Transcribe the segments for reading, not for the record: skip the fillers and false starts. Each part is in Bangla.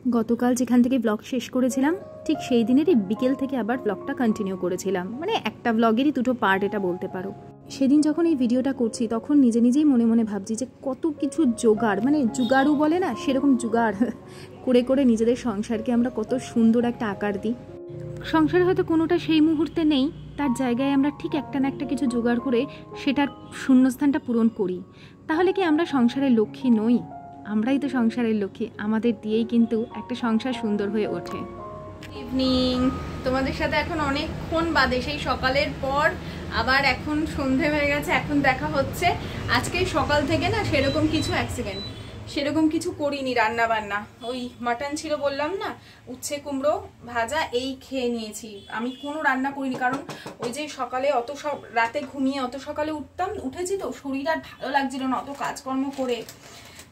গতকাল যেখান থেকে ব্লগ শেষ করেছিলাম ঠিক সেই দিনেরই বিকেল থেকে আবার ব্লগটা কন্টিনিউ করেছিলাম, মানে একটা ব্লগেরই দুটো পার্ট এটা বলতে পারো। সেদিন যখন এই ভিডিওটা করছি তখন নিজে নিজেই মনে মনে ভাবছি যে কত কিছু জোগাড়, মানে জুগাড়ু বলে না, সেরকম জুগাড় করে করে নিজেদের সংসারকে আমরা কত সুন্দর একটা আকার দিই। সংসারে হয়তো কোনোটা সেই মুহূর্তে নেই, তার জায়গায় আমরা ঠিক একটা না একটা কিছু জোগাড় করে সেটার শূন্যস্থানটা পূরণ করি। তাহলে কি আমরা সংসারের লক্ষ্মী নই? আমরাই তো সংসারের লক্ষ্মী, আমাদের দিয়েই কিন্তু একটা সংসার সুন্দর হয়ে ওঠে। ইভিনিং, তোমাদের সাথে এখন অনেকক্ষণ বাদে, সেই সকালের পর আবার এখন সন্ধে হয়ে গেছে, এখন দেখা হচ্ছে। আজকে সকাল থেকে না সেরকম কিছু করিনি রান্না বান্না। ওই মাটন ছিল বললাম না, উচ্ছে কুমড়ো ভাজা, এই খেয়ে নিয়েছি। আমি কোনো রান্না করিনি, কারণ ওই যে সকালে রাতে ঘুমিয়ে অত সকালে উঠেছি তো শরীর আর ভালো লাগছিল না অত কাজকর্ম করে।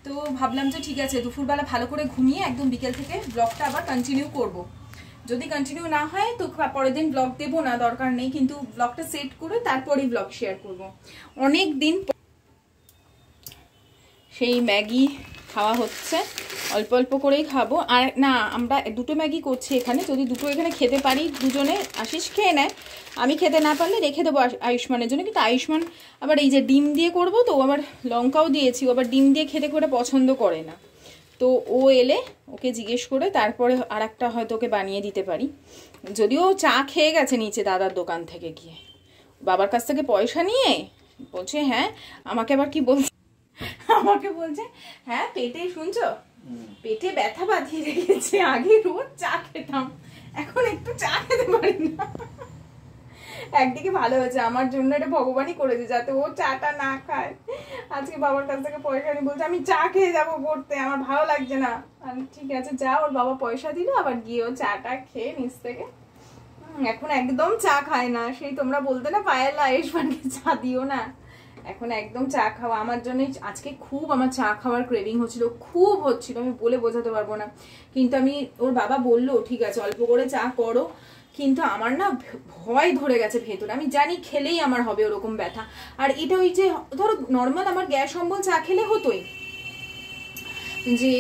তো ভাবলাম যে ঠিক আছে দুপুরবেলা ভালো করে ঘুমিয়ে একদম বিকেল থেকে ব্লগটা আবার কন্টিনিউ করব। যদি কন্টিনিউ না হয় তো পরের দিন ব্লগ দেবো না, দরকার নেই, কিন্তু ব্লগটা সেট করে তারপরেই ব্লগ শেয়ার করব। অনেক দিন সেই ম্যাগি খাওয়া হচ্ছে, অল্প অল্প করেই খাবো। আর না, আমরা দুটো ম্যাগি করছি এখানে, যদি দুটো এখানে খেতে পারি দুজনে, আশিস খেয়ে নেয়, আমি খেতে না পারলে রেখে দেবো আয়ুষ্মানের জন্য। কিন্তু আয়ুষ্মান আবার এই যে ডিম দিয়ে করব, তো আবার লঙ্কাও দিয়েছি, ও আবার ডিম দিয়ে খেতে করে পছন্দ করে না। তো ও এলে ওকে জিজ্ঞেস করে তারপরে আর একটা হয়তো ওকে বানিয়ে দিতে পারি। যদিও চা খেয়ে গেছে নিচে দাদার দোকান থেকে গিয়ে, বাবার কাছ থেকে পয়সা নিয়ে বলছে, হ্যাঁ আমাকে আবার কি বলছে, আমাকে বলছে হ্যাঁ পেটে, শুনছো, পেটে ব্যথা বাঁধিয়ে রেখেছে। আগে রোজ চা খেতাম, এখন একটু চা খেতে পারি না। একদিকে ভালো হয়েছে, আমার জন্য এটা ভগবানই করেছে যাতে ও চাটা না খায়। আজকে বাবার কাছ থেকে পয়সা নিয়ে বলছে আমি চা খেয়ে যাবো পড়তে, আমার ভালো লাগছে না। ঠিক আছে যা, ওর বাবা পয়সা দিল, আবার গিয়ে ও চাটা খেয়ে নিচ থেকে। এখন একদম চা খায় না, সেই তোমরা বলতে না পায়েলা আয়ুষ্মানকে চা দিও না, এখন একদম চা খাওয়া আমার জন্য। আজকে খুব আমার চা খাওয়ার ক্রেভিং হচ্ছিল, খুব হচ্ছিল, আমি বলে বোঝাতে পারবো না। কিন্তু ওর বাবা বললো ঠিক আছে অল্প করে চা করো, কিন্তু আমার না ভয় ধরে গেছে ভেতরে, আমি জানি খেলেই আমার হবে ওরকম ব্যথা। আর এটা ওই যে ধরো নর্মাল আমার গ্যাস অম্বল চা খেলে হতোই, যে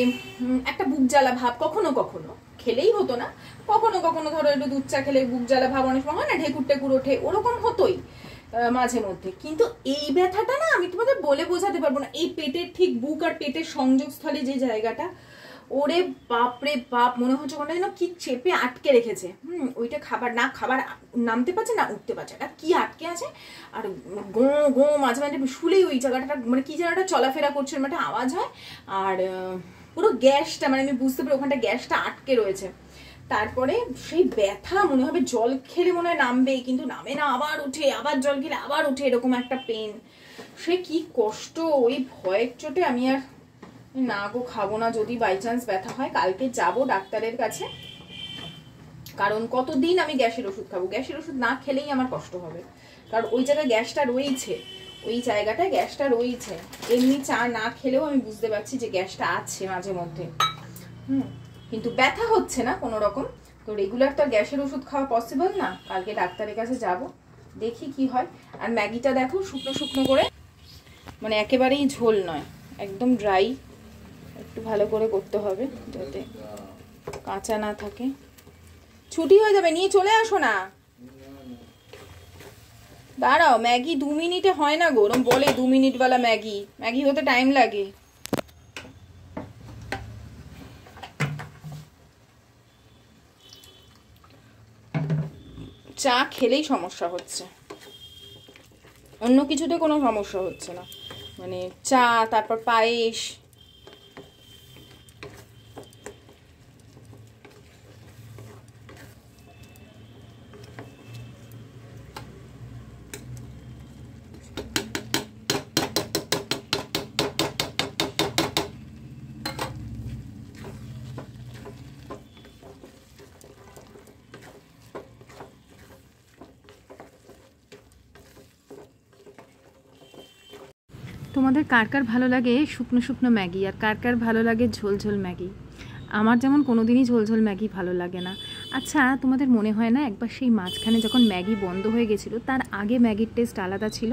একটা বুক জ্বালা ভাব কখনো কখনো খেলেই হতো না, কখনো কখনো ধরো একটু দুধ চা খেলে বুক জ্বালা ভাব অনেক সময় হয় না, ঢেকুর টেকুর ওঠে, ওরকম হতোই মাঝে মধ্যে। কিন্তু এই ব্যথাটা না আমি তোমাদের বলে বোঝাতে পারবো না। এই পেটের ঠিক বুক আর পেটের সংযোগস্থলে যে জায়গাটা, ওরে বাপরে বাপ, মনে হচ্ছে কোনটা যেন কি চেপে আটকে রেখেছে। ওইটা খাবার নামতে পারছে না, উঠতে পারছে না, কি আটকে আছে। আর গো গো মাঝে মাঝে শুলেই ওই জায়গাটা মানে কি যেন একটা চলাফেরা করছে, মানে একটা আওয়াজ হয়। আর পুরো গ্যাসটা, মানে আমি বুঝতে পারি ওখানটা গ্যাসটা আটকে রয়েছে। তারপরে সেই ব্যথা মনে হবে জল খেলে মনে হয় নামবে, কিন্তু নামে না, আবার উঠে, আবার জল খেলে আবার উঠে, এরকম একটা পেন। সে কি কষ্ট, ওই ভয়ের চোটে আমি আর না গো খাবো না। যদি বাই চান্স ব্যথা হয় কালকে যাব ডাক্তারের কাছে, কারণ কতদিন আমি গ্যাসের ওষুধ খাবো, গ্যাসের ওষুধ না খেলেই আমার কষ্ট হবে, কারণ ওই জায়গায় গ্যাসটা রয়েছে, ওই জায়গাটায় গ্যাসটা রয়েছে। এমনি চা না খেলেও আমি বুঝতে পারছি যে গ্যাসটা আছে মাঝে মধ্যে। কিন্তু ব্যথা হচ্ছে না কোনো রকম, তো রেগুলার তো গ্যাসের ওষুধ খাওয়া পসিবল না। কালকে ডাক্তারের কাছে যাব, দেখি কি হয়। আর ম্যাগিটা দেখো শুকনো শুকনো করে, মানে একেবারেই ঝোল নয়, একদম ড্রাই, একটু ভালো করে করতে হবে যাতে কাঁচা না থাকে। ছুটি হয়ে যাবে, নিয়ে চলে আসো না, দাঁড়াও। ম্যাগি 2 মিনিটে হয় না গো, ওরম বলে 2 মিনিট বালা ম্যাগি হতে টাইম লাগে। চা খেলেই সমস্যা হচ্ছে, অন্য কিছুতে কোনো সমস্যা হচ্ছে না, মানে চা, তারপর পায়েস। তোমাদের কার কার ভালো লাগে শুকনো শুকনো ম্যাগি, আর কার কার ভালো লাগে ঝোল ঝোল ম্যাগি? আমার যেমন কোনোদিনই ঝোল ঝোল ম্যাগি ভালো লাগে না। আচ্ছা তোমাদের মনে হয় না একবার সেই মাঝখানে যখন ম্যাগি বন্ধ হয়ে গেছিলো, তার আগে ম্যাগির টেস্ট আলাদা ছিল,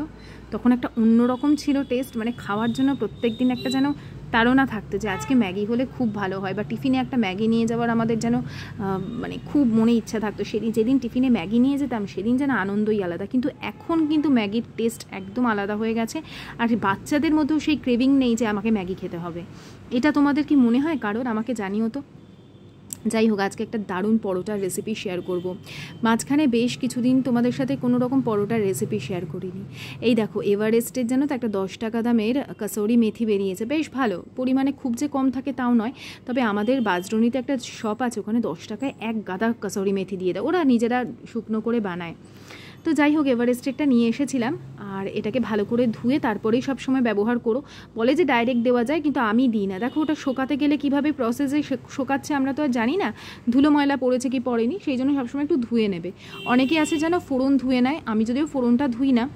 তখন একটা অন্যরকম ছিল টেস্ট, মানে খাওয়ার জন্য প্রত্যেক দিন একটা যেন তাড়না থাকতো যে আজকে ম্যাগি হলে খুব ভালো হয়, বা টিফিনে একটা ম্যাগি নিয়ে যাওয়ার আমাদের যেন মানে খুব মনে ইচ্ছা থাকতো। যেদিন টিফিনে ম্যাগি নিয়ে যেতাম সেদিন যেন আনন্দই আলাদা। কিন্তু এখন কিন্তু ম্যাগির টেস্ট একদম আলাদা হয়ে গেছে, আর বাচ্চাদের মধ্যেও সেই ক্রেভিং নেই যে আমাকে ম্যাগি খেতে হবে। এটা তোমাদের কি মনে হয় কারোর? আমাকে জানিও তো। যাই হোক, আজকে একটা দারুণ পরোটার রেসিপি শেয়ার করব। মাঝখানে বেশ কিছুদিন তোমাদের সাথে কোনো রকম পরোটার রেসিপি শেয়ার করিনি। এই দেখো, এভারেস্টের জন্য তো একটা 10 টাকা দামের কাসৌরি মেথি বেরিয়েছে, বেশ ভালো পরিমাণে, খুব যে কম থাকে তাও নয়। তবে আমাদের বাজরনিতে একটা শপ আছে, ওখানে 10 টাকায় এক গাদা কাসৌরি মেথি দিয়ে দেয়, ওরা নিজেরা শুকনো করে বানায়। তো যাই হোক, এভারেস্টেরটা নিয়ে এসেছিলাম, আর এটাকে ভালো করে ধুয়ে তারপরেই সব সময় ব্যবহার করো। বলে যে ডাইরেক্ট দেওয়া যায়, কিন্তু আমি দিই না। দেখো ওটা শোকাতে গেলে কীভাবে প্রসেসে শোকাচ্ছে আমরা তো আর জানি না, ধুলো ময়লা পড়েছে কি পড়েনি, সেই জন্য সবসময় একটু ধুয়ে নেবে। অনেকে আছে যেন ফোড়ন ধুয়ে নেয়, আমি যদিও ফোড়নটা ধুই না,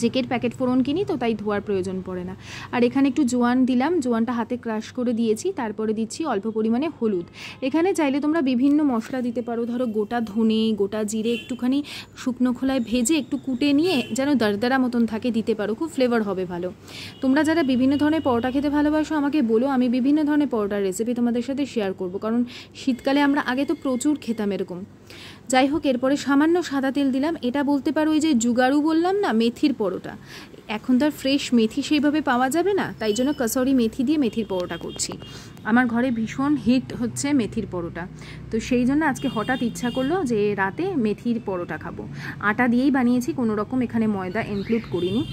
জেকের প্যাকেট ফোড়ন কিনি তো তাই ধোয়ার প্রয়োজন পড়ে না। আর এখানে একটু জোয়ান দিলাম, জোয়ানটা হাতে ক্রাশ করে দিয়েছি। তারপরে দিচ্ছি অল্প পরিমাণে হলুদ। এখানে চাইলে তোমরা বিভিন্ন মশলা দিতে পারো, ধরো গোটা ধনে, গোটা জিরে একটুখানি শুকনো খোলায় ভেজে একটু কুটে নিয়ে যেন দরদরা মতন থাকে দিতে পারো, খুব ফ্লেভার হবে ভালো। তোমরা যারা বিভিন্ন ধরনের পরোটা খেতে ভালোবাসো আমাকে বলো, আমি বিভিন্ন ধরনের পরোটার রেসিপি তোমাদের সাথে শেয়ার করব, কারণ শীতকালে আমরা আগে তো প্রচুর খেতাম এরকম। যাই হোক, এরপরে সামান্য সাদা তেল দিলাম। এটা বলতে পারো ওই যে জুগাড়ু বললাম না, মেথির পরোটা। এখন তো আর ফ্রেশ মেথি সেইভাবে পাওয়া যাবে না, তাই জন্য কাসৌরি মেথি দিয়ে মেথির পরোটা করছি। আমার ঘরে ভীষণ হিট হচ্ছে মেথির পরোটা, তো সেই জন্য আজকে হঠাৎ ইচ্ছা করলো যে রাতে মেথির পরোটা খাবো। আটা দিয়েই বানিয়েছি, কোনো রকম এখানে ময়দা ইনক্লুড করিনি।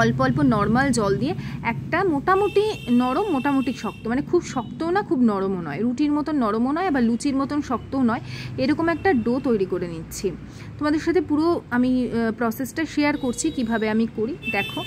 অল্প অল্প নর্মাল জল দিয়ে একটা মোটামুটি নরম, মোটামুটি শক্ত, মানে খুব শক্তও না খুব নরমও নয়, রুটির মতন নরমও নয়, আবার লুচির মতন শক্তও নয়, এরকম একটা ডো তৈরি করে নিচ্ছি। তোমাদের সাথে পুরো আমি প্রসেসটা শেয়ার করছি কিভাবে আমি করি, দেখো।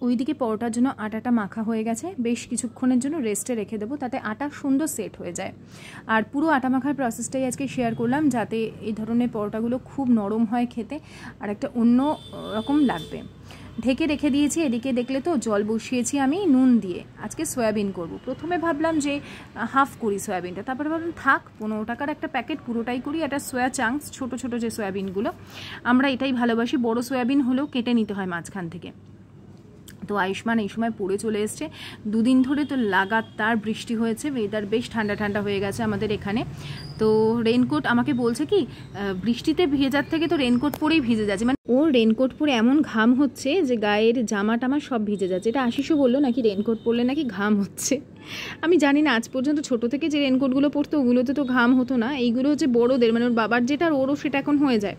ওইদিকে পরোটার জন্য আটাটা মাখা হয়ে গেছে, বেশ কিছুক্ষণের জন্য রেস্টে রেখে দেবো, তাতে আটা সুন্দর সেট হয়ে যায়। আর পুরো আটা মাখার প্রসেসটাই আজকে শেয়ার করলাম, যাতে এই ধরনের পরোটাগুলো খুব নরম হয় খেতে, আর একটা অন্য রকম লাগবে। ঢেকে রেখে দিয়েছি। এদিকে দেখলে তো জল বসিয়েছি আমি নুন দিয়ে, আজকে সয়াবিন করব। প্রথমে ভাবলাম যে হাফ করি সয়াবিনটা, তারপরে ভাবলাম থাক, 15 টাকার একটা প্যাকেট পুরোটাই করি। এটা সয়া চাংস, ছোট ছোট যে সয়াবিনগুলো, আমরা এটাই ভালোবাসি। বড় সয়াবিন হলেও কেটে নিতে হয় মাঝখান থেকে। তো আয়ুষ্মান এই সময় পড়ে চলে এসছে। দুদিন ধরে তো লাগাতার বৃষ্টি হয়েছে, ওয়েদার বেশ ঠান্ডা ঠান্ডা হয়ে গেছে আমাদের এখানে। তো রেনকোট আমাকে বলছে কি বৃষ্টিতে ভেজার থেকে তো রেনকোট পরেই ভিজে যাচ্ছে, মানে ওর রেনকোট পরে এমন ঘাম হচ্ছে যে গায়ের জামা টামা সব ভিজে যাচ্ছে। এটা আশিসও বললো নাকি রেনকোট পরলে নাকি ঘাম হচ্ছে। আমি জানি না, আজ পর্যন্ত ছোট থেকে যে রেনকোটগুলো পরতো ওগুলোতে তো ঘাম হতো না, এইগুলো হচ্ছে বড়োদের, মানে ওর বাবার যেটা আর ওরও সেটা এখন হয়ে যায়।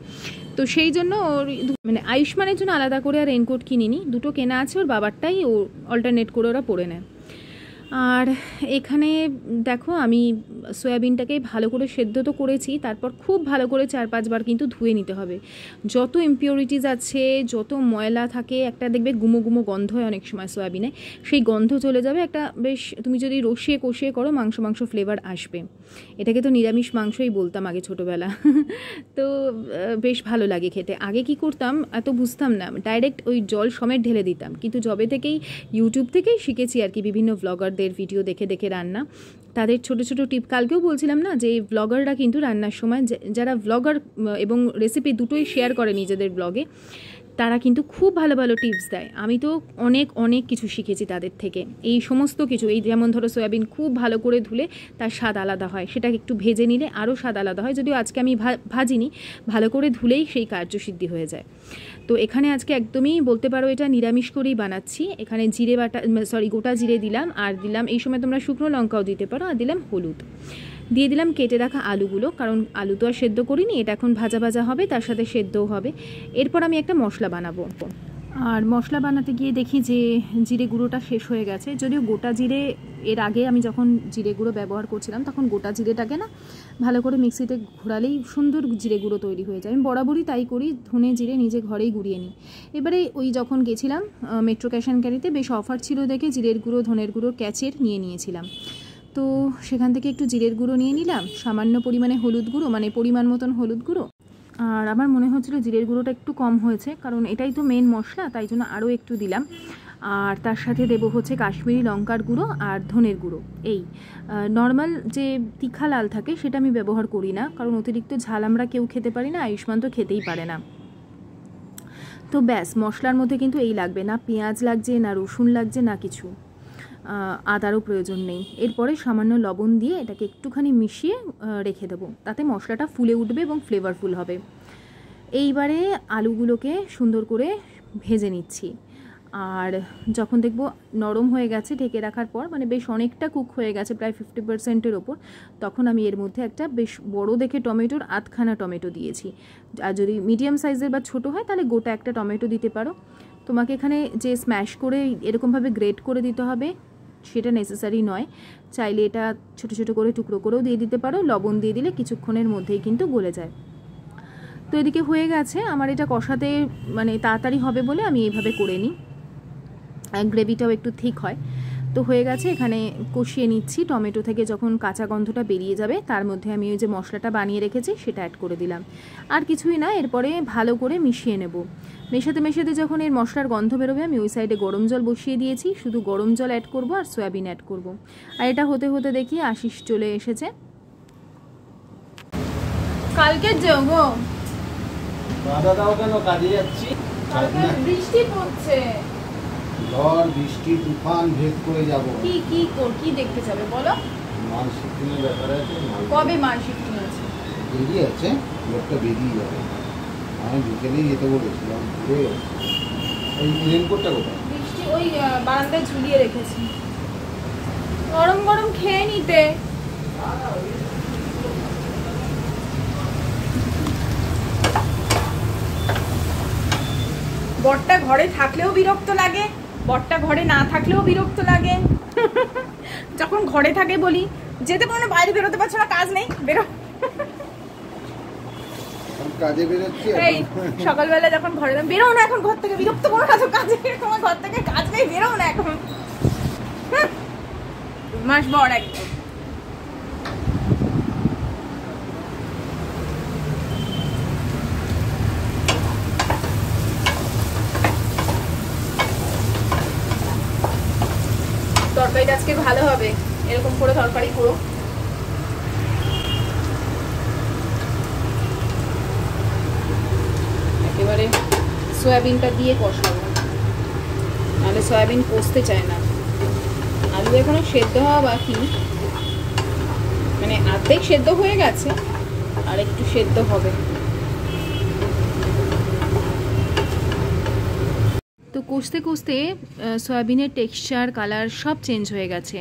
তো সেই জন্য ওর মানে আয়ুষ্মানের জন্য আলাদা করে আর রেনকোট কিনিনি, দুটো কেনা আছে, ওর বাবারটাই ও অল্টারনেট করে ওরা পরে নেয়। আর এখানে দেখো আমি সয়াবিনটাকে ভালো করে সেদ্ধ তো করেছি, তারপর খুব ভালো করে 4-5 বার কিন্তু ধুয়ে নিতে হবে। যত ইমপিউরিটিস আছে, যত ময়লা থাকে, একটা দেখবে গুমো গুমো গন্ধ হয় অনেক সময় সয়াবিনে, সেই গন্ধ চলে যাবে। একটা বেশ, তুমি যদি রসিয়ে কষিয়ে করো মাংস মাংস ফ্লেভার আসবে। এটাকে তো নিরামিষ মাংসই বলতাম আগে ছোটোবেলা। তো বেশ ভালো লাগে খেতে। আগে কি করতাম এত বুঝতাম না, ডাইরেক্ট ওই জল সমেত ঢেলে দিতাম, কিন্তু যবে থেকেই ইউটিউব থেকেই শিখেছি আর কি, বিভিন্ন ব্লগারদের ভিডিও দেখে দেখে রান্না, তাদের ছোট ছোট টিপ। কালকেও বলছিলাম না যে ব্লগাররা কিন্তু রান্নার সময়, যারা ব্লগার এবং রেসিপি দুটোই শেয়ার করে নিজেদের ব্লগে, তারা কিন্তু খুব ভালো ভালো টিপস দেয়। আমি তো অনেক অনেক কিছু শিখেছি তাদের থেকে, এই সমস্ত কিছু। এই যেমন ধরো সয়াবিন খুব ভালো করে ধুলে তার স্বাদ আলাদা হয়, সেটাকে একটু ভেজে নিলে আরও স্বাদ আলাদা হয়। যদিও আজকে আমি ভাজিনি, ভালো করে ধুলেই সেই কার্যসিদ্ধি হয়ে যায়। তো এখানে আজকে একদমই বলতে পারো এটা নিরামিষ করেই বানাচ্ছি। এখানে জিরে বাটা, গোটা জিরে দিলাম, আর দিলাম এই সময় তোমরা শুকনো লঙ্কাও দিতে পারো, আর দিলাম হলুদ, দিয়ে দিলাম কেটে রাখা আলুগুলো, কারণ আলু তো আর সেদ্ধ করিনি, এটা এখন ভাজা ভাজা হবে, তার সাথে সেদ্ধও হবে। এরপর আমি একটা মশলা বানাবো। আর মশলা বানাতে গিয়ে দেখি যে জিরে গুঁড়োটা শেষ হয়ে গেছে। যদিও গোটা জিরে এর আগে আমি যখন জিরে গুঁড়ো ব্যবহার করছিলাম তখন গোটা জিরেটাকে না ভালো করে মিক্সিতে ঘোরালেই সুন্দর জিরে গুঁড়ো তৈরি হয়ে যায়। আমি বরাবরই তাই করি, ধনে জিরে নিজে ঘরেই গুঁড়িয়ে নিই। এবারে ওই যখন গেছিলাম মেট্রো ক্যাশ অ্যান্ড ক্যারিতে বেশ অফার ছিল দেখে জিরের গুঁড়ো ধনের গুঁড়োর ক্যাচের নিয়েছিলাম। তো সেখান থেকে একটু জিরের গুঁড়ো নিয়ে নিলাম, সামান্য পরিমাণে হলুদ গুঁড়ো, মানে পরিমাণ মতন হলুদ গুঁড়ো। আর আমার মনে হচ্ছিল জিরের গুঁড়োটা একটু কম হয়েছে, কারণ এটাই তো মেন মশলা, তাই জন্য আরও একটু দিলাম। আর তার সাথে দেবো হচ্ছে কাশ্মীরি লঙ্কার গুঁড়ো আর ধনের গুঁড়ো। এই নর্মাল যে তিখা লাল থাকে সেটা আমি ব্যবহার করি না, কারণ অতিরিক্ত ঝাল আমরা কেউ খেতে পারি না, আয়ুষ্মান তো খেতেই পারে না। তো ব্যাস, মশলার মধ্যে কিন্তু এই লাগবে না, পেঁয়াজ লাগছে না, রসুন লাগছে না কিছু, আদারও প্রয়োজন নেই। এরপরে সামান্য লবণ দিয়ে এটাকে একটুখানি মিশিয়ে রেখে দেবো, তাতে মশলাটা ফুলে উঠবে এবং ফ্লেভারফুল হবে। এইবারে আলুগুলোকে সুন্দর করে ভেজে নিচ্ছি। আর যখন দেখব নরম হয়ে গেছে ঢেকে রাখার পর, মানে বেশ অনেকটা কুক হয়ে গেছে, প্রায় 50%-এর ওপর, তখন আমি এর মধ্যে একটা বেশ বড় দেখে টমেটোর আধখানা টমেটো দিয়েছি। আর যদি মিডিয়াম সাইজের বা ছোটো হয় তাহলে গোটা একটা টমেটো দিতে পারো। তোমাকে এখানে যে স্ম্যাশ করে এরকমভাবে গ্রেট করে দিতে হবে সেটা নেসেসারি নয়, চাইলে এটা ছোটো ছোটো করে টুকরো করেও দিয়ে দিতে পারো। লবণ দিয়ে দিলে কিছুক্ষণের মধ্যেই কিন্তু গলে যায়। তো এদিকে হয়ে গেছে আমার, এটা কষাতে মানে তাড়াতাড়ি হবে বলে আমি এইভাবে করে নিই, গ্রেভিটাও একটু ঠিক হয়। তো হয়ে গেছে, এখানে কষিয়ে নিচ্ছি। টমেটো থেকে যখন কাঁচা গন্ধটা বেরিয়ে যাবে তার মধ্যে আমি ওই যে মশলাটা বানিয়ে রেখেছি সেটা অ্যাড করে দিলাম। আর কিছুই না, এরপরে ভালো করে মিশিয়ে নেব। মেশাতে মেশাতে যখন এর মশলার গন্ধ বেরোবে আমি ওই সাইডে গরম জল বসিয়ে দিয়েছি, শুধু গরম জল অ্যাড করব আর সয়াবিন অ্যাড করব। আর এটা হতে হতে দেখি আশিস চলে এসেছে। কালকে যাবো, বাধা দাও কেন? কাজে যাচ্ছি। কালকে বৃষ্টি পড়ছে, ঝড় বৃষ্টি তুফান ভেদ করে যাব। কি দেখতে যাবে বলো? মাল শিফটিংয়ের ব্যাপার আছে। কবে মাল শিফটিং আছে? বেরিয়ে আছে, লোকটা বেরিয়ে যাবে। আমি বিকেলেই যেতে বলেছিলাম। এই রেনকোটটা কোথায়? বৃষ্টি ওই বারান্দায় ঝুলিয়ে রেখেছি, গরম গরম খেয়ে নিতে। বরটা ঘরে থাকলেও বিরক্ত লাগে, বরটা ঘরে না থাকলেও বিরক্ত লাগে। যখন ঘরে থাকে বলি যেতে পারো না, বাইরে বেরোতে পারছো না, কাজ নেই, বেরো। কাজে বেরোচ্ছি। এই সকালবেলা যখন ঘরে বেরো না, এখন ঘর থেকে, বিরক্ত করো না তো, কাজে তোমার ঘর থেকে কাজ নেই, বেরো না এখন। মাস বড় একদম। তরকারিটা আজকে ভালো হবে, এরকম করে তরকারি করো। একেবারে সয়াবিনটা দিয়ে কষাবো, নাহলে সয়াবিন কষতে চায় না। আলু এখনো সেদ্ধ হওয়া বাকি, মানে অর্ধেক সেদ্ধ হয়ে গেছে, আর একটু সেদ্ধ হবে। তো কষতে কষতে সয়াবিনের টেক্সচার, কালার সব চেঞ্জ হয়ে গেছে।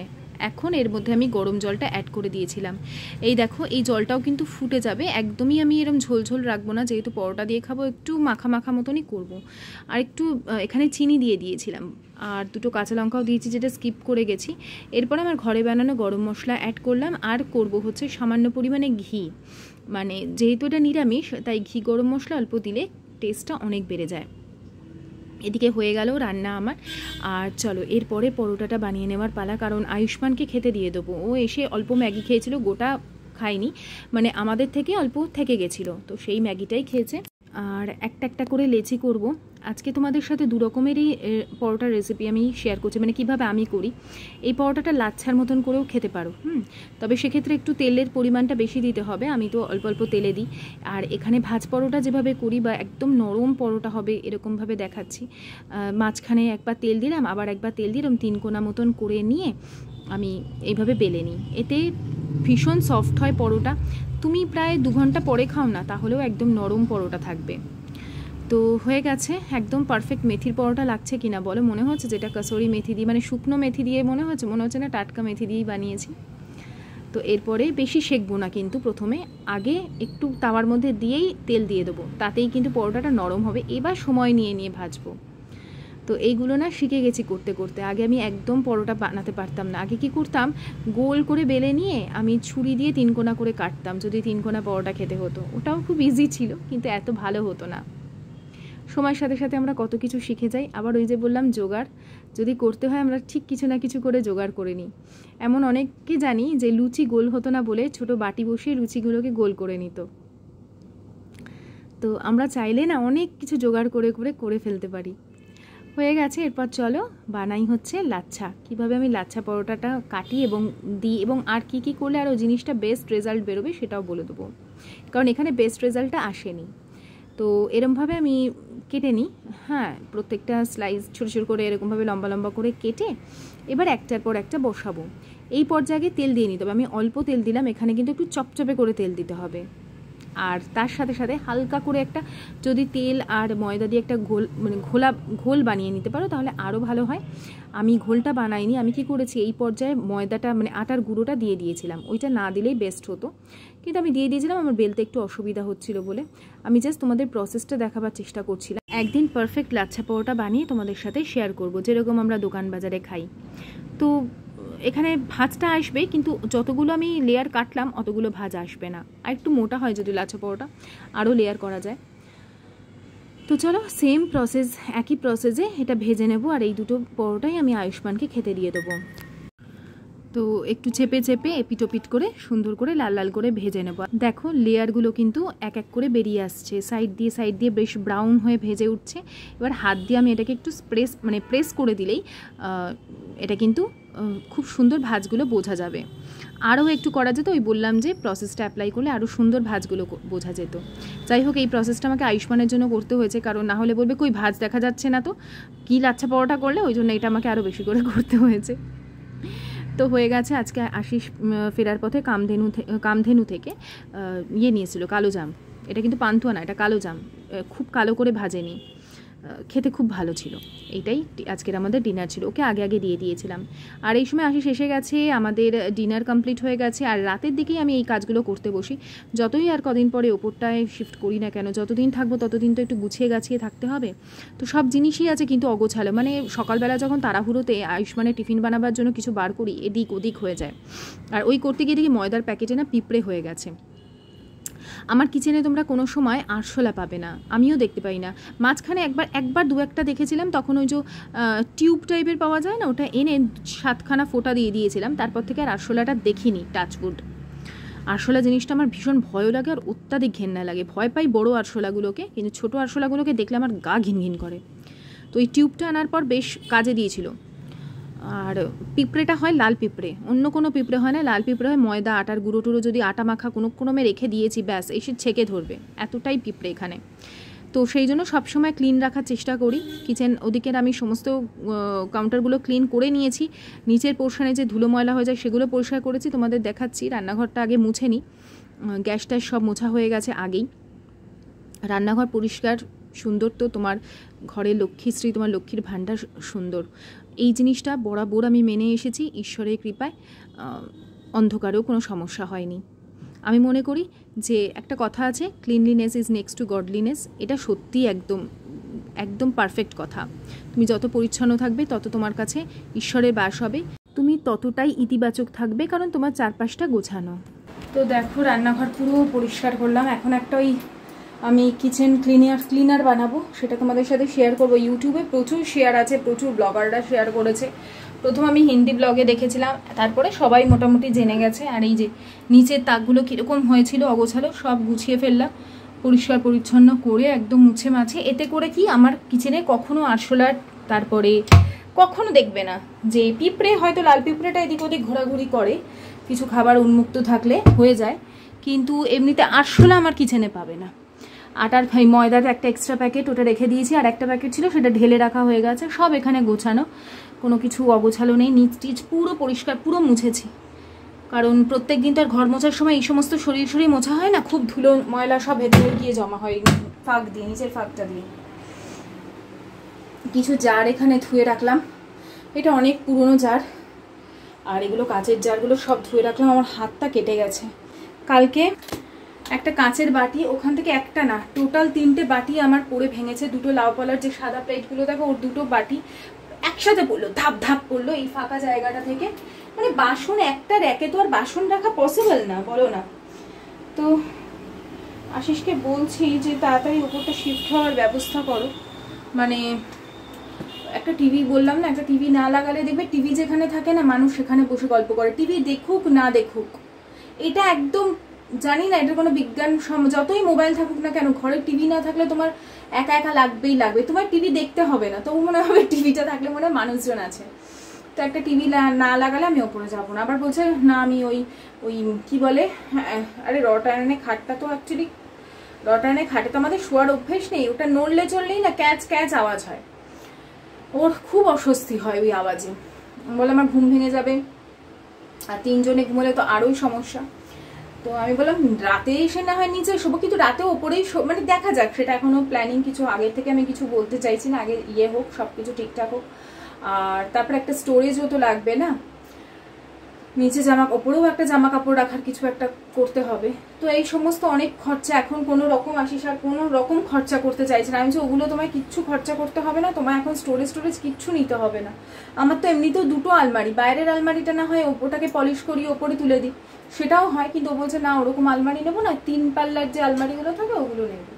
এখন এর মধ্যে আমি গরম জলটা অ্যাড করে দিয়েছিলাম। এই দেখো, এই জলটাও কিন্তু ফুটে যাবে, একদমই আমি এরম ঝোল রাখবো না, যেহেতু পরোটা দিয়ে খাবো, একটু মাখা মাখা মতনই করব। আর একটু এখানে চিনি দিয়ে দিয়েছিলাম, আর দুটো কাঁচা লঙ্কাও দিয়েছি, যেটা স্কিপ করে গেছি। এরপর আমার ঘরে বানানো গরম মশলা অ্যাড করলাম, আর করব হচ্ছে সামান্য পরিমাণে ঘি, মানে যেহেতু এটা নিরামিষ তাই ঘি গরম মশলা অল্প দিলে টেস্টটা অনেক বেড়ে যায়। এদিকে হয়ে গেল রান্না আমার। আর চলো এরপরে পরোটাটা বানিয়ে নেওয়ার পালা, কারণ আয়ুষ্মানকে খেতে দিয়ে দেবো। ও এসে অল্প ম্যাগি খেয়েছিল, গোটা খায়নি, মানে আমাদের থেকে অল্প থেকে গেছিলো, তো সেই ম্যাগিটাই খেয়েছে। আর একটা একটা করে লেচি করব। আজকে তোমাদের সাথে দু রকমেরই পরোটার রেসিপি আমি শেয়ার করছি, মানে কিভাবে আমি করি। এই পরোটাটা লাচ্ছার মতন করেও খেতে পারো, তবে সেক্ষেত্রে একটু তেলের পরিমাণটা বেশি দিতে হবে, আমি তো অল্প অল্প তেলে দিই। আর এখানে ভাজ পরোটা যেভাবে করি, বা একদম নরম পরোটা হবে এরকমভাবে দেখাচ্ছি। মাঝখানে একবার তেল দিলাম, আবার একবার তেল দিলাম, 3 কোনা মতন করে নিয়ে আমি এইভাবে বেলে নিই। এতে ভীষণ সফট হয় পরোটা, তুমি প্রায় 2 ঘন্টা পরে খাও না, তাহলেও একদম নরম পরোটা থাকবে। তো হয়ে গেছে, একদম পারফেক্ট। মেথির পরোটা লাগছে কিনা বলো? মনে হচ্ছে যেটা কসুরি মেথি দিয়ে, মানে শুকনো মেথি দিয়ে মনে হচ্ছে না টাটকা মেথি দিয়েই বানিয়েছি। তো এরপরে বেশি সেঁকবো না, কিন্তু প্রথমে আগে একটু তাওয়ার মধ্যে দিয়েই তেল দিয়ে দেবো, তাতেই কিন্তু পরোটাটা নরম হবে। এবার সময় নিয়ে ভাজবো। তো এইগুলো না শিখে গেছি করতে করতে। আগে আমি একদম পরোটা বানাতে পারতাম না। আগে কি করতাম, গোল করে বেলে নিয়ে আমি ছুরি দিয়ে 3 কোনা করে কাটতাম, যদি 3 কোনা পরোটা খেতে হতো। ওটাও খুব ইজি ছিল, কিন্তু এত ভালো হতো না। সময়ের সাথে সাথে আমরা কত কিছু শিখে যাই। আবার ওই যে বললাম জোগাড়, যদি করতে হয় আমরা ঠিক কিছু না কিছু করে জোগাড় করে নিই। এমন অনেককে জানি যে লুচি গোল হতো না বলে ছোট বাটি বসিয়ে লুচিগুলোকে গোল করে নিত। তো আমরা চাইলে না অনেক কিছু জোগাড় করে করে করে ফেলতে পারি। হয়ে গেছে, এরপর চলো বানাই হচ্ছে লাচ্ছা। কিভাবে আমি লাচ্ছা পরোটাটা কাটি এবং দিই, এবং আর কি কি করলে আরও জিনিসটা বেস্ট রেজাল্ট বেরোবে সেটাও বলে দেবো, কারণ এখানে বেস্ট রেজাল্টটা আসেনি। তো এরমভাবে আমি কেটে নিই। হ্যাঁ, প্রত্যেকটা স্লাইস ছোটো ছোটো করে এরকমভাবে লম্বা লম্বা করে কেটে এবার একটার পর একটা বসাবো। এই পর্যায়ে তেল দিয়ে নিতে হবে। আমি অল্প তেল দিলাম, এখানে কিন্তু একটু চপচপে করে তেল দিতে হবে। আর তার সাথে সাথে হালকা করে একটা, যদি তেল আর ময়দা দিয়ে একটা ঘোল বানিয়ে নিতে পারো তাহলে আরও ভালো হয়। আমি ঘোলটা বানাইনি, আমি কি করেছি এই পর্যায়ে ময়দাটা আটার গুঁড়োটা দিয়ে দিয়েছিলাম। ওইটা না দিলেই বেস্ট হতো, কিন্তু আমি দিয়ে দিয়েছিলাম। আমার বেলতে একটু অসুবিধা হচ্ছিল বলে আমি জাস্ট তোমাদের প্রসেসটা দেখাবার চেষ্টা করছিলাম। একদিন পারফেক্ট লাচ্ছা পরোটা বানিয়ে তোমাদের সাথে শেয়ার করব, যেরকম আমরা দোকান বাজারে খাই। তো এখানে ভাজটা আসবে, কিন্তু যতগুলো আমি লেয়ার কাটলাম অতগুলো ভাজ আসবে না। আর একটু মোটা হয় যদি লাচ্ছা পরোটা, আরও লেয়ার করা যায়। তো চলো সেম প্রসেস, একই প্রসেসে এটা ভেজে নেব। আর এই দুটো পরোটাই আমি আয়ুষ্মানকে খেতে দিয়ে দেবো। তো একটু চেপে চেপে এপিটোপিট করে সুন্দর করে লাল লাল করে ভেজে নেব। দেখো লেয়ারগুলো কিন্তু এক এক করে বেরিয়ে আসছে, সাইড দিয়ে বেশ ব্রাউন হয়ে ভেজে উঠছে। এবার হাত দিয়ে আমি এটাকে একটু প্রেস করে দিলেই এটা কিন্তু খুব সুন্দর ভাজগুলো বোঝা যাবে। আরও একটু করা যেত, ওই বললাম যে প্রসেসটা অ্যাপ্লাই করলে আরও সুন্দর ভাজগুলো বোঝা যেত। যাই হোক, এই প্রসেসটা আমাকে আয়ুষ্মানের জন্য করতে হয়েছে, কারণ না হলে বলবে কই ভাজ দেখা যাচ্ছে না, তো কী লাচ্ছা পরোটা করলে, ওই জন্য এটা আমাকে আরও বেশি করে করতে হয়েছে। তো হয়ে গেছে। আজকে আশিস ফেরার পথে কামধেনু থেকে নিয়েছিল কালো জাম। এটা কিন্তু পান্তুয়া না, এটা কালো জাম। খুব কালো করে ভাজেনি, খেতে খুব ভালো ছিল। এইটাই আজকের আমাদের ডিনার ছিল। ওকে আগে আগে দিয়ে দিয়েছিলাম। আর এই সময় আশিস এসে গেছে, আমাদের ডিনার কমপ্লিট হয়ে গেছে। আর রাতের দিকেই আমি এই কাজগুলো করতে বসি। যতই আর কদিন পরে ওপরটায় শিফট করি না কেন, যতদিন থাকবো ততদিন তো একটু গুছিয়ে গাছিয়ে থাকতে হবে। তো সব জিনিসই আছে কিন্তু অগোছালো। সকালবেলা যখন তাড়াহুড়োতে আয়ুষ্মানের টিফিন বানাবার জন্য কিছু বার করি, এদিক ওদিক হয়ে যায়। আর ওই করতে গিয়ে দেখি ময়দার প্যাকেটে না পিঁপড়ে হয়ে গেছে। আমার কিচেনে তোমরা কোনো সময় আরশোলা পাবে না, আমিও দেখতে পাই না। মাঝখানে একবার দু একটা দেখেছিলাম, তখন ওই যে টিউব টাইপের পাওয়া যায় না, ওটা এনে 7খানা ফোঁটা দিয়ে দিয়েছিলাম। তারপর থেকে আর আরশোলাটা দেখিনি। টাচউড, আরশোলা জিনিসটা আমার ভীষণ ভয়ও লাগে আর অত্যাধিক ঘেন্না লাগে। ভয় পাই বড়ো আরশোলাগুলোকে, কিন্তু ছোটো আরশোলাগুলোকে দেখলে আমার গা ঘিনঘিন করে। তো এই টিউবটা আনার পর বেশ কাজে দিয়েছিল। আর পিঁপড়েটা হয় লাল পিঁপড়ে, অন্য কোনো পিঁপড়ে হয় না, লাল পিঁপড়ে হয়। ময়দা আটার গুঁড়ো টুড়ো যদি আটা মাখা কোনো ক্রমে রেখে দিয়েছি, ব্যাস এসে ছেঁকে ধরবে, এতটাই পিঁপড়ে এখানে। তো সেই জন্য সবসময় ক্লিন রাখার চেষ্টা করি। কিচেন ওদিকের আমি সমস্ত কাউন্টারগুলো ক্লিন করে নিয়েছি। নিচের পোর্শনে যে ধুলো ময়লা হয়ে যায় সেগুলো পরিষ্কার করেছি, তোমাদের দেখাচ্ছি। রান্নাঘরটা আগে মুছে নিই, গ্যাস ট্যাস সব মোছা হয়ে গেছে আগেই। রান্নাঘর পরিষ্কার সুন্দর তো তোমার ঘরে লক্ষ্মীশ্রী, তোমার লক্ষ্মীর ভাণ্ডার সুন্দর। এই জিনিসটা বরাবর আমি মেনে এসেছি, ঈশ্বরের কৃপায় অন্ধকারেও কোনো সমস্যা হয়নি। আমি মনে করি যে একটা কথা আছে, cleanliness is next to godliness. এটা সত্যি একদম একদম পারফেক্ট কথা। তুমি যত পরিচ্ছন্ন থাকবে তত তোমার কাছে ঈশ্বরের বাস হবে, তুমি ততটাই ইতিবাচক থাকবে, কারণ তোমার চারপাশটা গোছানো। তো দেখো রান্নাঘর পুরো পরিষ্কার করলাম। এখন একটা আমি কিচেন ক্লিনার বানাবো, সেটা তোমাদের সাথে শেয়ার করবো। ইউটিউবে প্রচুর শেয়ার আছে, প্রচুর ব্লগাররা শেয়ার করেছে। প্রথম আমি হিন্দি ব্লগে দেখেছিলাম, তারপরে সবাই মোটামুটি জেনে গেছে। আর এই যে নিচের তাকগুলো কীরকম হয়েছিল অগোছালো, সব গুছিয়ে ফেললাম, পরিষ্কার পরিচ্ছন্ন করে একদম মুছে মাছে। এতে করে কি আমার কিচেনে কখনো আরশোলার, তারপরে কখনো দেখবে না যে পিঁপড়ে, হয়তো লাল পিঁপড়েটা এদিক ওদিক ঘোরাঘুরি করে, কিছু খাবার উন্মুক্ত থাকলে হয়ে যায়, কিন্তু এমনিতে আরশোলা আমার কিচেনে পাবে না। আটার ময়দার একটা এক্সট্রা প্যাকেট ওটা রেখে দিয়েছি, আর একটা প্যাকেট ছিল সেটা ঢেলে রাখা হয়ে গেছে। সব এখানে গোছানো, কোনো কিছু অগোছালো নেই। নিচ টিচ পুরো পরিষ্কার, পুরো মুছেছি। কারণ প্রত্যেক দিন তো আর ঘর মোছার সময় এই সমস্ত শরীর মোছা হয় না, খুব ধুলো ময়লা সব ভেতরে গিয়ে জমা হয় ফাঁক দিয়ে, নিচের ফাঁকটা দিয়ে। কিছু জার এখানে ধুয়ে রাখলাম, এটা অনেক পুরনো জার, আর এগুলো কাচের জারগুলো সব ধুয়ে রাখলাম। আমার হাতটা কেটে গেছে। কালকে একটা কাঁচের বাটি, ওখান থেকে একটা না টোটাল 3টে বাটি আমার পড়ে ভেঙেছে। দুটো লাউ পালার যে সাদা প্লেটগুলো দেখো, ওর দুটো বাটি একসাথে পড়লো, ধাপ ধাপ পড়লো এই ফাঁকা জায়গাটা থেকে। মানে বাসন একটা র্যাকে তো আর বাসন রাখা পসিবল না, বলো না। তো আশিসকে বলছি যে তাড়াতাড়ি ওপরটা শিফট হওয়ার ব্যবস্থা করো। মানে একটা টিভি বললাম না, একটা টিভি না লাগালে দেখবে টিভি যেখানে থাকে না মানুষ সেখানে বসে গল্প করে। টিভি দেখুক না দেখুক, এটা একদম জানি না এটা কোনো বিজ্ঞান, যতই মোবাইল থাকুক না কেন ঘরে টিভি না থাকলে তোমার একা একা লাগবেই লাগবে। তোমার টিভি দেখতে হবে না, তবু মনে হবে টিভিটা থাকলে মনে হয় মানুষজন আছে। তো একটা টিভি না লাগালে আমি ওপরে যাবো না। আবার বলছে না আমি ওই কি বলে, আরে রটায়নে খাটটা তো অ্যাকচুয়ালি রটায়নে খাটে তো আমাদের শোয়ার অভ্যেস নেই, ওটা নড়লে চললেই না ক্যাচ ক্যাচ আওয়াজ হয়, ওর খুব অস্বস্তি হয় ওই আওয়াজে। বলে আমার ঘুম ভেঙে যাবে, আর 3 জনে ঘুমলে তো আরোই সমস্যা। তো আমি বললাম রাতে এসে না হয় নিচে শোবো, কিন্তু রাতে ওপরেই মানে দেখা যাক, সেটা এখনো প্ল্যানিং কিছু আগে থেকে আমি কিছু বলতে চাইছি না, আগে হোক সবকিছু ঠিকঠাক হোক। আর তারপরে একটা স্টোরেজও তো লাগবে না, নিচে ওপরেও একটা জামা কাপড় রাখার কিছু একটা করতে হবে। তো এই সমস্ত অনেক খরচা, এখন কোনো রকম আশিস আর কোনো রকম খরচা করতে চাইছে না। আমি যে ওগুলো তোমায় কিচ্ছু খরচা করতে হবে না, তোমায় এখন স্টোরেজ কিচ্ছু নিতে হবে না। আমার তো এমনিতেও 2টো আলমারি, বাইরের আলমারিটা না হয় ওপরটাকে পলিশ করি ওপরে তুলে দিই, সেটাও হয়, কিন্তু ও বলছে না ওরকম আলমারি নেবো না, 3 পাল্লার যে আলমারিগুলো থাকে ওগুলো নেবো।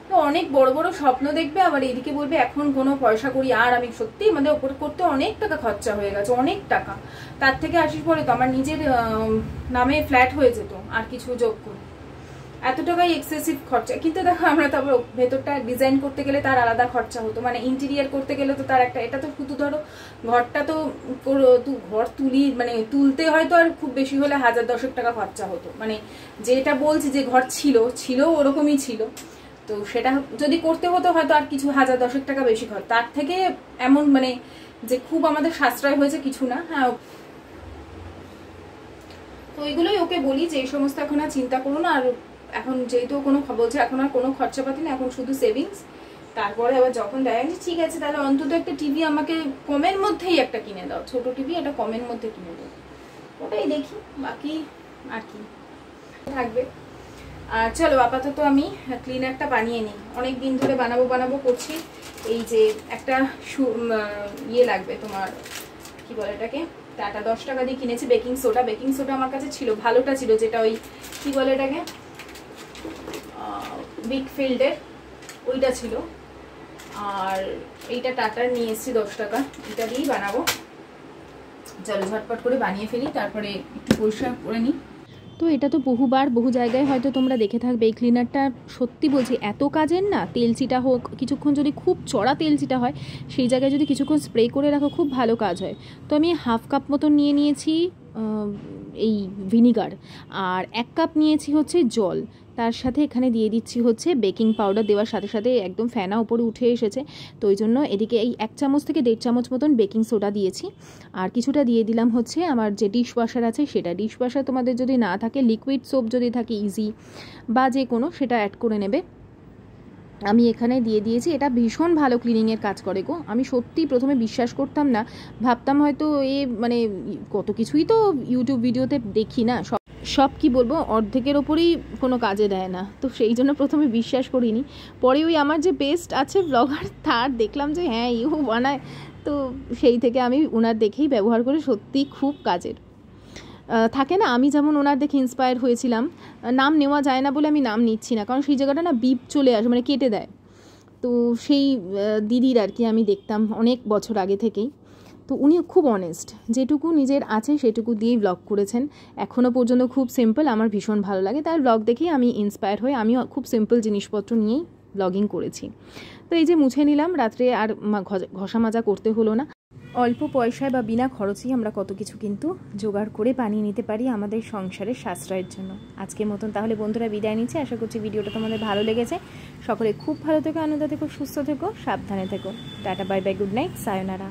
তো অনেক বড় বড় স্বপ্ন দেখবে, আবার এদিকে বলবে এখন কোনো পয়সা করি আর আমি সত্যি আমাদের ওপর করতে অনেক টাকা খরচা হয়ে গেছে, অনেক টাকা। তার থেকে আসিস পরে তো আমার নিজের নামে ফ্ল্যাট হয়ে যেত আর কিছু যোগ করে, এত টাকাই এক্সেসিভ খরচা। কিন্তু দেখো আমরা তারপর ভেতরটা ডিজাইন করতে গেলে তার আলাদা খরচা হতো, মানে ইন্টেরিয়ার করতে গেলে তো তার একটা, এটা তো শুধু ধরো ঘরটা তো ঘর মানে তুলতে হয়তো আর খুব বেশি হলে 1000-10 টাকা খরচা হতো, মানে যেটা বলছি যে ঘর ছিল ওরকমই ছিল। তো সেটা যদি করতে হতো হয়তো আর কিছু 1000-10 টাকা বেশি খরচ, তার থেকে এমন মানে যে খুব আমাদের সাশ্রয় হয়েছে কিছু না। হ্যাঁ, তো ওইগুলোই ওকে বলি যে এই সমস্ত এখন আর চিন্তা করো না, আর এখন যেহেতু কোনো বলছে এখন আর কোনো খরচাপাতি না, এখন শুধু সেভিংস। তারপরে আবার যখন দেখা যাচ্ছে ঠিক আছে তাহলে অন্তত একটা টিভি আমাকে কমের মধ্যেই একটা কিনে দাও, ছোট টিভি একটা কমের মধ্যে কিনে দাও, ওটাই দেখি, বাকি আর কি থাকবে। আর চলো আপাতত আমি ক্লিনারটা বানিয়ে নিই, অনেক দিন ধরে বানাবো করছি। এই যে একটা লাগবে তোমার কি বলে এটাকে, টাটা 10 টাকা দিয়ে কিনেছি বেকিং সোডা আমার কাছে ছিল, ভালোটা ছিল, যেটা ওই কি বলে এটাকে উইকফিল্ডের ওইটা ছিল। আর এইটা টাটার নিয়ে এসেছি 10 টাকা, এটা দিয়েই বানাবো। চলো ঝটপট করে বানিয়ে ফেলি, তারপরে একটু পরিষ্কার করে নিই। তো এটা তো বহু জায়গায় হয়তো তোমরা দেখে থাকবে। এই ক্লিনারটা সত্যি বলছি এত কাজের না, তেলচিটা হোক, কিছুক্ষণ যদি খুব চড়া তেলচিটা হয় সেই জায়গায় যদি কিছুক্ষণ স্প্রে করে রাখো খুব ভালো কাজ হয়। তো আমি 1/2 কাপ মতন নিয়েছি এই ভিনিগার, আর 1 কাপ নিয়েছি হচ্ছে জল, তার সাথে এখানে দিয়ে দিচ্ছি হচ্ছে বেকিং পাউডার। দেওয়ার সাথে সাথে একদম ফেনা উপরে উঠে এসেছে, তো ওই জন্য এদিকে এই 1 চামচ থেকে 1.5 চামচ মতন বেকিং সোডা দিয়েছি। আর কিছুটা দিয়ে দিলাম হচ্ছে আমার যে ডিশ ওয়াশার আছে সেটা, ডিশ ওয়াশার তোমাদের যদি না থাকে লিকুইড সোপ যদি থাকে ইজি বা যে কোনো সেটা অ্যাড করে নেবে। আমি এখানে দিয়ে দিয়েছি, এটা ভীষণ ভালো ক্লিনিংয়ের কাজ করে গো। আমি সত্যি প্রথমে বিশ্বাস করতাম না, ভাবতাম হয়তো মানে কত কিছুই তো ইউটিউব ভিডিওতে দেখি না, সব কি বলবো অর্ধেকের ওপরেই কোনো কাজে দেয় না, তো সেই জন্য প্রথমে বিশ্বাস করিনি। পরে ওই আমার যে বেস্ট আছে ব্লগার তার দেখলাম যে হ্যাঁ বানায়, তো সেই থেকে আমি ওনার দেখেই ব্যবহার করে, সত্যি খুব কাজের। থাকে না, আমি যেমন ওনার দেখে ইন্সপায়ার হয়েছিলাম, নাম নেওয়া যায় না বলে আমি নাম নিচ্ছি না, কারণ সেই জায়গাটা না বিপ চলে আসে, মানে কেটে দেয়। তো সেই দিদির আর কি আমি দেখতাম অনেক বছর আগে থেকেই, তো উনি খুব অনেস্ট, যেটুকু নিজের আছে সেটুকু দিয়েই ব্লগ করেছেন, এখনও পর্যন্ত খুব সিম্পল, আমার ভীষণ ভালো লাগে। তার ব্লগ দেখেই আমি ইন্সপায়ার হয়ে আমিও খুব সিম্পল জিনিসপত্র নিয়েই ব্লগিং করেছি। তো এই যে মুছে নিলাম, রাত্রে আর ঘষা মাজা করতে হলো না। অল্প পয়সায় বা বিনা খরচেই আমরা কত কিছু কিন্তু জোগাড় করে বানিয়ে নিতে পারি আমাদের সংসারের সাশ্রয়ের জন্য। আজকের মতন তাহলে বন্ধুরা বিদায় নিচ্ছি, আশা করছি ভিডিওটা তোমাদের ভালো লেগেছে। সকলে খুব ভালো থেকো, আনন্দ থেকো, সুস্থ থেকো, সাবধানে থেকো। টাটা, বাই বাই, গুড নাইট, সায়োনারা।